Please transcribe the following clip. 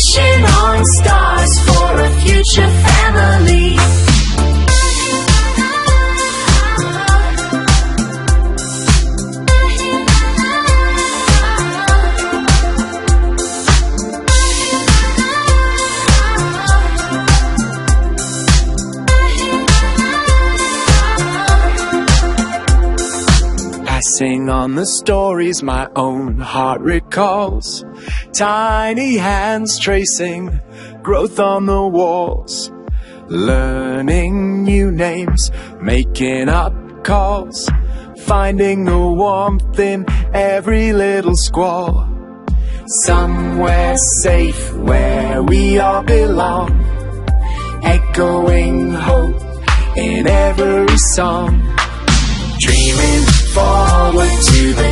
Wishing on stars for a future family. Passing on the stories my own heart recalls. Tiny hands tracing growth on the walls. Learning new names, making up calls. Finding the warmth in every little squall. Somewhere safe where we all belong. Echoing hope in every song. Dreaming forward to the